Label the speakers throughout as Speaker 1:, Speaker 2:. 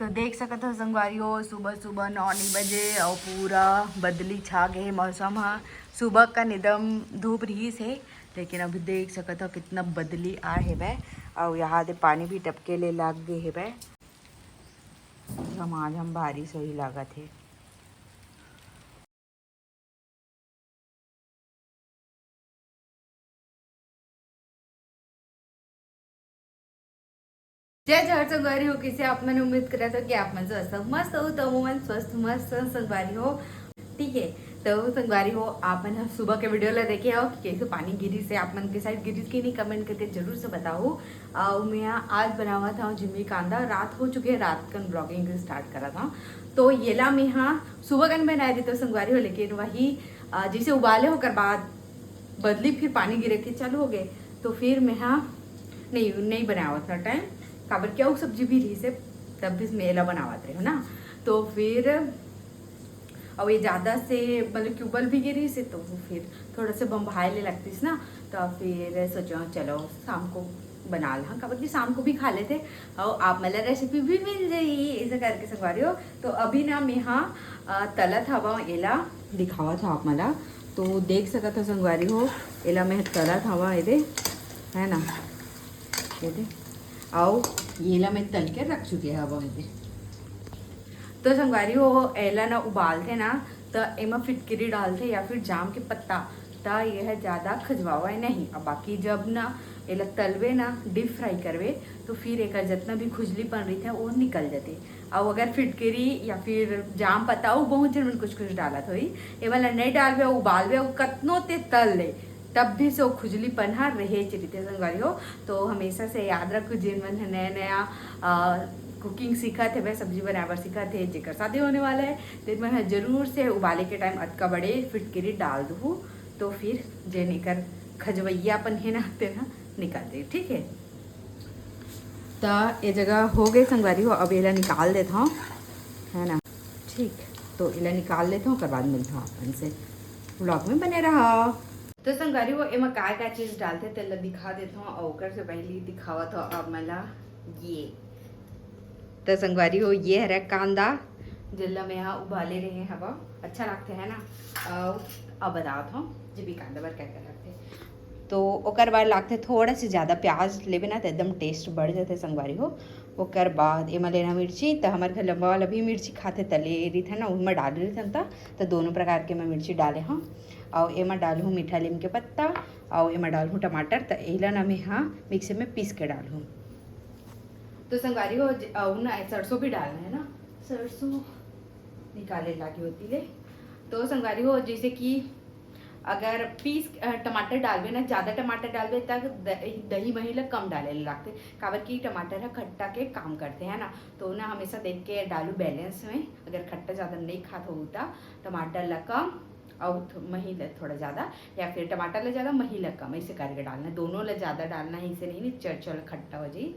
Speaker 1: तो देख सकत हो संगवारी हो सुबह सुबह 9 बजे और पूरा बदली छा गए मौसम। हाँ सुबह का निदम धूप रही से, लेकिन अभी देख सकत हो कितना बदली आ है बे। और यहाँ दे पानी भी टपके ले लाग गए है बे। हम बारिश वही लागत है। जय जहर संगवारी हो किसे आप मैंने उम्मीद करा था कि आप मन स्वस्थ मस्त हो तो मन स्वस्थ मस्त संगवारी हो। ठीक है तो संगवारी हो आप मन सुबह के वीडियो ला देखे आओ कि कैसे पानी गिरी से आप मन के साइड गिरी की नहीं कमेंट करके जरूर से बताओ। मैं आज बनावा था जिम्मी कांदा। रात हो चुके रात कन ब्लॉगिंग स्टार्ट करा था तो ये ला मैं हाँ सुबह कन बनाए रही तो संगवारी हो, लेकिन वही जैसे उबाले होकर बाद बदली फिर पानी गिरे के चालू हो गए तो फिर मैं हाँ नहीं बनाया था टाइम काबर क्या वो सब्जी भी रही से तब भी मेला बनावत रहे हो ना। तो फिर अब ये ज़्यादा से मतलब क्यूबल भी गिरी से तो वो फिर थोड़ा सा बम्बाई ले लगती ना। तो फिर सोचो चलो शाम को बना ला काबर कि शाम को भी खा लेते और आप मतलब रेसिपी भी मिल जाएगी ऐसा करके संगवारी हो। तो अभी ना मैं हाँ तलत हवा एला दिखावा था आप मला तो देख सकत हो संगवारी हो। एला मैं तलत हवा ये है ना ये दे आओ ये ला मैं तल के रख चुके हैं अब ये। तो संगवारी हो एला ना उबालते ना तो एमा फिटकरी डालते या फिर जाम के पत्ता ता यह ज़्यादा खजवावा है नहीं। अब बाकी जब ना एला तलवे ना डीप फ्राई करवे तो फिर एक जितना भी खुजलीपन रही थे वो निकल जाते। और अगर फिटकरी या फिर जाम पत्ता वो बहुत जन में कुछ डाला थोड़ी ये वाला नहीं डालवे उबालवे कतनो ते तल ले तब भी से खुजली पन्हा रहे चरिते संगवारी हो। तो हमेशा से याद रखो जिन मन नया नया कुकिंग सीखा थे वह सब्जी बनावर सीखा थे जेकर शादी होने वाला है तो मैं जरूर से उबाले के टाइम अतका बड़े फिटकरी डाल दूँ तो फिर जे निकर खजवैयापन है ना निकालते ठीक है। तो ये जगह हो गई संगवारी हो अब इला निकाल देता हूँ है ना। ठीक तो इला निकाल लेता हूँ बाद मिलता हूँ अपन से ब्लॉग में बने रहा। तो संगवारी वो एमा का चीज़ डालते तेल दिखा देता हूँ और से पहले दिखावा था अब मला ये। तो संगवारी हो ये हरा कांदा जिला में यहाँ उबाले रहे हैं हवा अच्छा लगते है ना। अब बताओ था जब भी कांदा बार क्या लगते तो ओकर बाद लगते थोड़ा से ज़्यादा प्याज लेवे ना तो एकदम टेस्ट बढ़ जाते संगवारी हो। ओकर बाद एमा लेना मिर्ची तो हमारे घर लंबा वाला भी मिर्ची खाते तले रही था ना उनमें डाल रही था तो दोनों प्रकार के मैं मिर्ची डाले हाँ। और एमा डालूँ मीठा नीम के पत्ता और एमा डालूँ टमाटर तो एला ना मैं हाँ मिक्सी में पीस के डालूँ। तो संगवारी हो ना सरसों भी डालना है ना सरसों निकाले लागी होती है। तो संगवारी हो जैसे कि अगर पीस टमाटर डालवे ना ज़्यादा टमाटर डालवे तक दही मही लग कम डाले लगते काबर की टमाटर है खट्टा के काम करते हैं ना। तो ना हमेशा देख के डालू बैलेंस में अगर खट्टा ज़्यादा नहीं खाता होता टमाटर लग कम और मही थोड़ा ज़्यादा या फिर टमाटर ले ज़्यादा मही लग कम ऐसे करके डालना दोनों ले ज़्यादा डालना है इसे नहीं चल खट्टा हो जाए।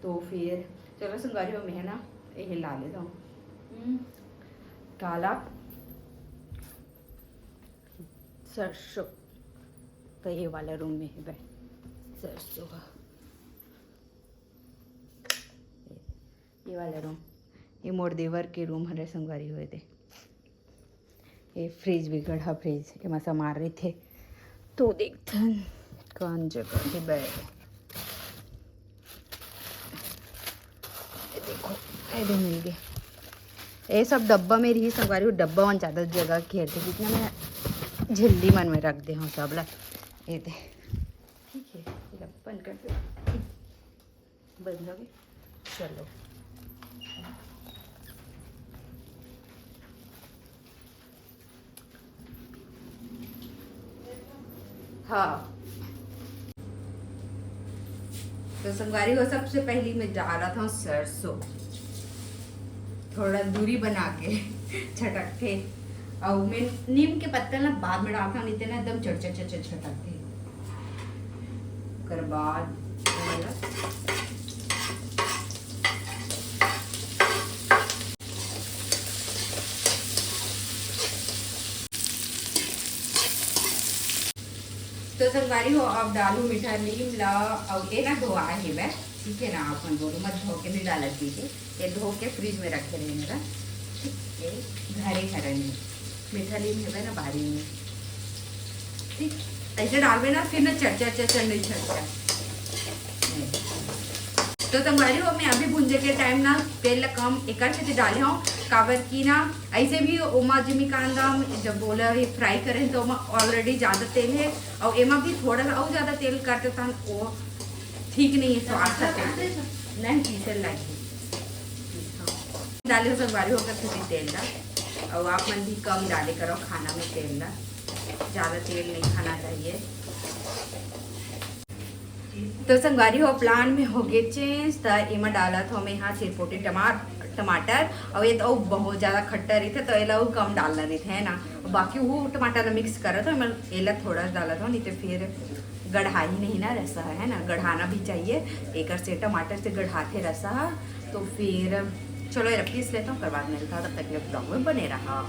Speaker 1: तो फिर चलो संगवारी हो मैं ना ये ला लेता हूँ काला सरसों तो ये वाला रूम में है भाई सरसों ये वाला रूम ये मोर देवर के रूम हरे संगवारी हुए थे। ये फ्रिज भी गढ़ा फ्रिज ये मसा मार रहे थे तो देखते कौन जगह है बैग देखो ऐसे मिल गए ये सब डब्बा में रही संगवारी डब्बा में ज़्यादा जगह घेरते जितना मैं झिल्ली मन में रख दे हूँ सब ला ये दे ठीक है बंद कर दे बंद हो गई चलो। हाँ तो संगवारी हो सबसे पहली मैं डाला था सरसों थोड़ा दूरी बना के छटक के और मैं नीम के पत्ते ना बाद में डालता नहीं थे ना एकदम छटक थे कर बाद तो संगवारी हो अब डालू मीठा नीम ला और ये ना धोआ है वह ठीक है ना। आप मन बोलो मत धो के भी डाल दीजिए, ये धो के फ्रिज में रखे रहे मेरा। ठीक है, घरे घरे में मीठा लीम है ना बारी में। ठीक, ऐसे डालवे ना फिर ना चढ़ नहीं चढ़ता। तो तुम्हारी हो मैं अभी भुंजे के टाइम ना तेल कम एक डाले हूँ काबर की ना ऐसे भी ओमा जिमी कांदा जब बोला ये फ्राई करें तो ऑलरेडी ज़्यादा तेल है और एमा भी थोड़ा सा और ज़्यादा तेल करते था वो ठीक नहीं है स्वाद का तेल नहीं पीसल लगे डाले हो संगवारी होकर थोड़ी तेल ला और आप मन भी कम डाले करो खाना में तेल ला, ज़्यादा तेल नहीं खाना चाहिए। तो संगवारी हो प्लान में हो गए चेंज तो एमा डाला था मैं यहाँ चिरपोटी टमाटर और ये तो बहुत ज़्यादा खट्टा रही थे तो ये लोग कम डालना रही थे है ना, बाकी वो टमाटर मिक्स करा था मैं एला थोड़ा डाला था नहीं तो फिर गढ़ा ही नहीं ना रसा है ना, गढ़ाना भी चाहिए एक से टमाटर से गढ़ाते रसा। तो फिर चलो ये पीस लेता हूँ, बाद मिलता तब तक ब्लॉग में बने रहा।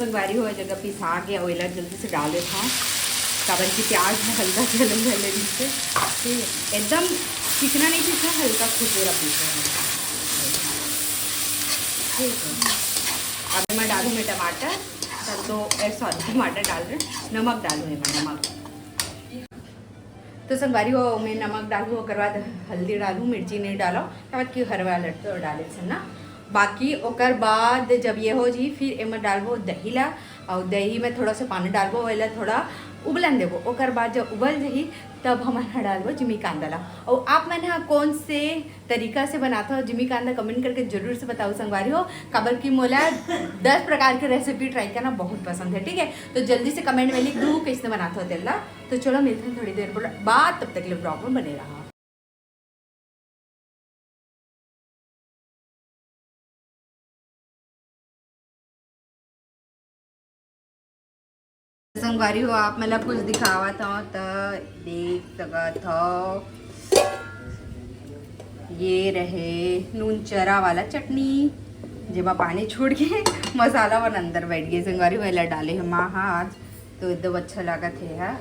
Speaker 1: संगवारी हो जगह पिसा के ओइला जल्दी से डाल देता हूँ काबर की प्याज है हल्का चलन पहले नीचे, ठीक है एकदम चिकना नहीं पीसना, हल्का खुशबूरा पीसा है। ठीक है, अब मैं डालूँ मैं टमाटर तो सॉरी टमाटर डाल रहे, नमक डालूँ मैं नमक। तो संगवारी हो मैं नमक डालूँ ओकर बाद हल्दी डालूँ, मिर्ची नहीं डालो तब कि हरवा लट तो डाले से ना। बाकी ओकर बाद जब ये हो जी फिर एम डालबो दही ला और दही में थोड़ा सा पानी डालबो वैला थोड़ा उबलन देबो, ओकर बाद जब उबल जही तब हम डालबो जिमी कांदा ला। और आप मैंने हाँ कौन से तरीका से बनाता हो जिमी कांदा कमेंट करके जरूर से बताओ संगवारी हो, काबर की मोला 10 प्रकार के रेसिपी ट्राई करना बहुत पसंद है। ठीक है, तो जल्दी से कमेंट में लिख दो कैसे बनाता हो तेला। तो चलो मिलते हैं थोड़ी देर बाद, तब तक के लिए ब्लॉग में बने रहा। संगवारी हो आप मतलब कुछ दिखावा था तो देख सकत हो, ये रहे नून चरा वाला चटनी जेमा पानी छोड़ के मसाला वन अंदर बैठ गए। संगवारी वाला डाले हम आज तो एकदम अच्छा लगा थे है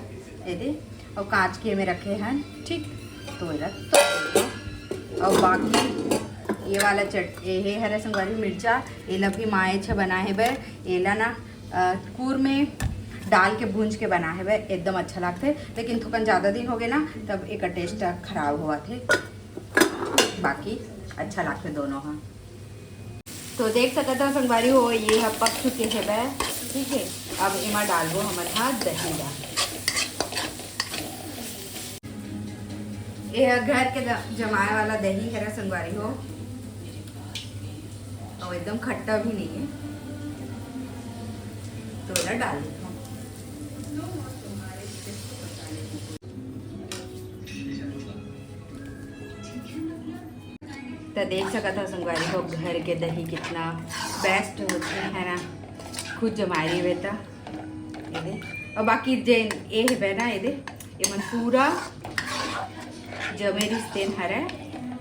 Speaker 1: ये और कांच के में रखे हैं। ठीक, तो और बाकी ये वाला ये हरा संगवारी मिर्चा एला भी माए छ बना है बे, एला ना कूर में डाल के भूंज के बना है वह एकदम अच्छा लगता है, लेकिन थोकन ज़्यादा दिन हो गए ना तब एक टेस्ट खराब हुआ थे, बाकी अच्छा लगते दोनों। हाँ तो देख सकते हो संगवारी हो ये है पक चुके हैं वह। ठीक है, अब इमा डालबो हमारे हाथ दही ला, ये घर के जमाए वाला दही है संगवारी हो और एकदम खट्टा भी नहीं है, तो इधर डाल देता हूँ। तो देख सकता था संगवारी हो घर के दही कितना बेस्ट होते हैं ना, खुद जमाई हुए था ये। और बाकी जेन ये है ना ये मन पूरा जमे रिश्ते हरा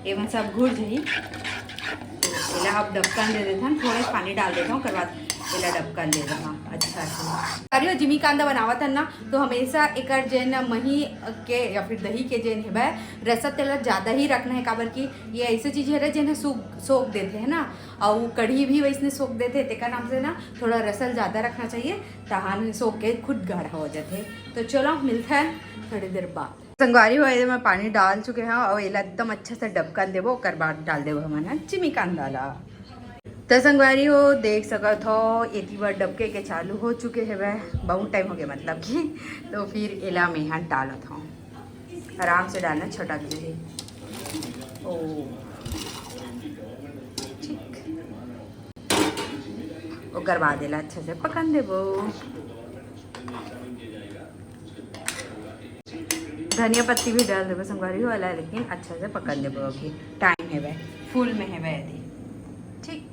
Speaker 1: ये मन सब घुड़ जही। तो इला अब ढक्कन दे देता हूँ, थोड़ा पानी डाल देता हूँ, बाद इला ढक्कन दे देता हूँ अच्छा से। अरे जिमी कांदा बनावा था ना तो हमेशा एक जेन मही के या फिर दही के जेन है रसा तेल ज़्यादा ही रखना है, काबर की ये ऐसी चीज़ है जिन्हें सोख देते हैं ना, और कढ़ी भी वैसे सोख देते हैं तेका नाम से ना थोड़ा रसल ज़्यादा रखना चाहिए तहान सोख के खुद गाढ़ा हो जाते। तो चलो मिलता है थोड़ी देर बाद। संगवारी हो में पानी डाल चुके हैं और एला एकदम अच्छा से डबकन देवो ओकर बाद डाल देवो हमारा जिमी कांदा ला। तो संगवारी हो देख सकत हो इतनी बार डबके के चालू हो चुके हैं वह बहुत टाइम हो गया मतलब कि। तो फिर एला में यहाँ डालत हूँ, आराम से डालना छटक जाए। ओ ठीक, ओकर बाद एला अच्छा से पकन देबो। धनिया पत्ती भी डाल देबो संगवारी हो वाला, लेकिन अच्छा से पकन देबो, अभी टाइम है वह फुल में है वह थी। ठीक,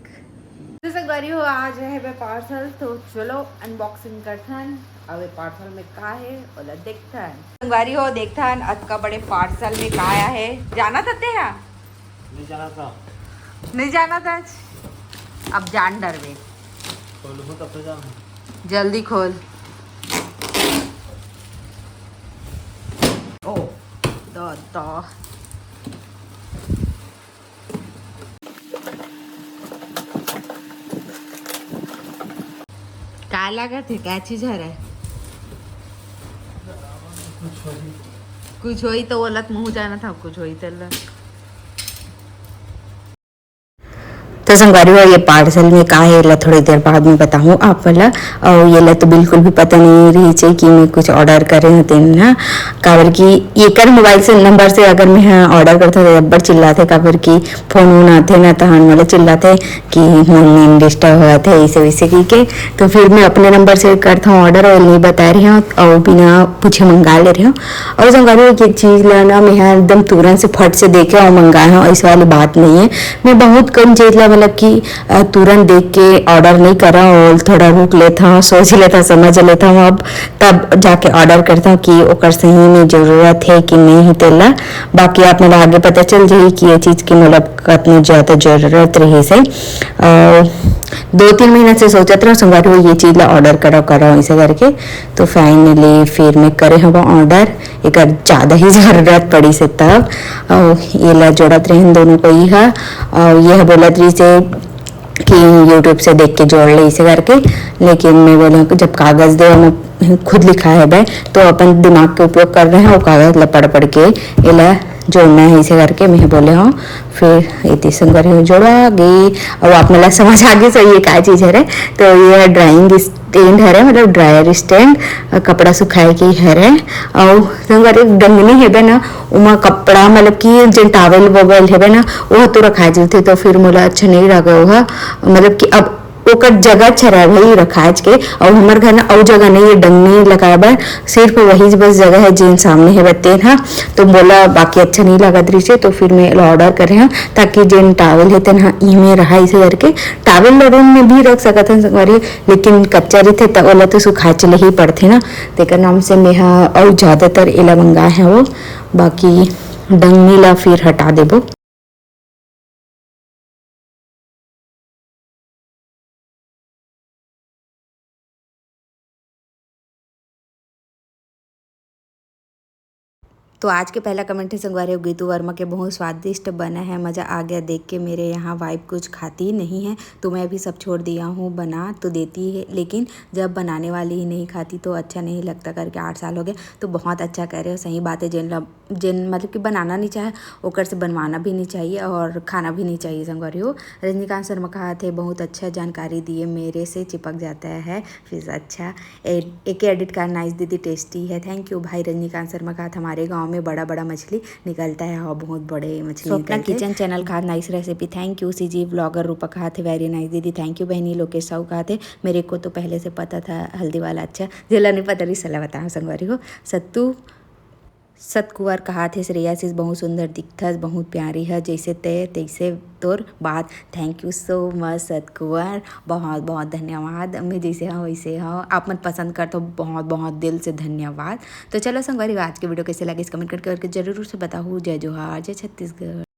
Speaker 1: तो संगवारी हो आज है वह पार्सल, तो चलो अनबॉक्सिंग करते हैं अब ये पार्सल में का है और देखता है। संगवारी हो देखता है आज का बड़े पार्सल में का आया है। जाना था क्या? नहीं जाना था, नहीं जाना था अब जान डर में जल्दी खोल। ओ तो का लागत है, क्या चीज है रे? कुछ होई तो बोलत मुँह जाना था, कुछ होई तो तो संगवारी हो ये पार्सल में का है ला थोड़ी देर बाद में बताऊँ आप वाला। और ये ला तो बिल्कुल भी पता नहीं रही चाहिए कि मैं कुछ ऑर्डर करे होते ना, काबर की ये कर मोबाइल से नंबर से अगर मैं ऑर्डर करता तो अब्बर चिल्लाते, काबर की फोन वोन आते ना तो हम वाले चिल्लाते कि मन डिस्टर्ब हुआ था ऐसे वैसे की के। तो फिर मैं अपने नंबर से करता हूँ ऑर्डर और नहीं बता रही हूँ और बिना पूछे मंगा ले रही हूँ। और संगवारी ये चीज़ लाना मैं यहाँ एकदम तुरंत से फट से देखे और मंगाया हूँ, ऐसी वाली बात नहीं है। मैं बहुत कम चीज़ ला मतलब कि तुरंत देख के ऑर्डर नहीं करा और थोड़ा रुक लेता हूँ, सोच लेता हूँ, समझ लेता हूँ, अब तब जाके ऑर्डर करता हूँ कि ओकर सही में ज़रूरत है कि नहीं है तेला। बाकी आप मेरा आगे पता चल जाए कि ये चीज़ की मतलब कितनी ज़्यादा ज़रूरत रही से। 2-3 महीना से सोचत रहा संगवारी हो ये चीज़ ला ऑर्डर करो ऐसे करके। तो फाइनली फिर मैं करे हवा ऑर्डर, एक ज़्यादा ही ज़रूरत पड़ी से तब ये ला जोड़त रहे दोनों को ही है। और यह बोलत रही से कि यूट्यूब से देख के जोड़ ले इसे करके, लेकिन मैं बोला जब कागज़ दे मैं खुद लिखा है भाई तो अपन दिमाग के उपयोग कर रहे हैं और कागज़ ला पढ़ के इला जोड़ना है इसे करके मैं बोले हाँ। फिर इतनी सुंदर जोड़ा गई और आप मतलब समझ आ गई सही ये क्या चीज़ है रे। तो ये ड्राइंग स्टैंड है रे, मतलब ड्रायर स्टैंड, कपड़ा सुखाए की है रे। और संगवारी एक डंगनी है ना उमा कपड़ा मतलब कि जो टावल वोवल है ना वो तो रखा जाते। तो फिर मोला अच्छा नहीं लगा हुआ, मतलब कि अब ओकर जगह छरा भाई रखाज के और हमारे घर ना और जगह नहीं है डंगनी लगाए बर, सिर्फ वही बस जगह है जिन सामने है बतेन हाँ। तो बोला बाकी अच्छा नहीं लगा दृश्य, तो फिर मैं ऑर्डर करे हाँ ताकि जिन टावल है तेन हाँ ई में रहा इसे करके। टावल रूम में भी रख सकत हैं संगवारी, लेकिन कच्चा रही तो ओला तो सुखा चले ही पड़ते ना, तेकर नाम से मैं हाँ और ज़्यादातर एला मंगाए हैं वो। बाकी डंगनी ला फिर हटा देबो। तो आज के पहला कमेंट है संगवारी गीतू वर्मा के, बहुत स्वादिष्ट बना है, मज़ा आ गया देख के। मेरे यहाँ वाइफ कुछ खाती नहीं है तो मैं भी सब छोड़ दिया हूँ, बना तो देती है लेकिन जब बनाने वाली ही नहीं खाती तो अच्छा नहीं लगता करके 8 साल हो गए। तो बहुत अच्छा कह रहे हो, सही बात है, जिन मतलब कि बनाना नहीं चाहे ओकर से बनवाना भी नहीं चाहिए और खाना भी नहीं चाहिए संगवारी हो। रजनीकांत शर्मा कहा थे बहुत अच्छा जानकारी दिए, मेरे से चिपक जाता है फिर अच्छा एक एडिट करना नाइस दीदी टेस्टी है, थैंक यू भाई। रजनीकांत शर्मा कहा हमारे गाँव में बड़ा बड़ा मछली निकलता है और बहुत बड़े मछली स्वप्ना किचन चैनल कहा nice recipe, thank you. CG blogger Rupa कहा थे वेरी नाइस दीदी, थैंक यू बहनी। लोकेश साहू कहा थे मेरे को तो पहले से पता था हल्दी वाला अच्छा, जिला नहीं पता रही सलाह बताओ संगवारी हो। सतकुंवर कहा थे श्रेयाशीष बहुत सुंदर दिखथस, बहुत प्यारी है, जैसे तैसे तोर बात, थैंक यू सो मच सतकुंवर, बहुत बहुत धन्यवाद। मैं जैसे हाँ वैसे हाँ, आप मन पसंद कर तो बहुत बहुत दिल से धन्यवाद। तो चलो संगवारी आज के वीडियो कैसे लगे इस कमेंट करके जरूर से बताओ। जय जोहार, जय छत्तीसगढ़।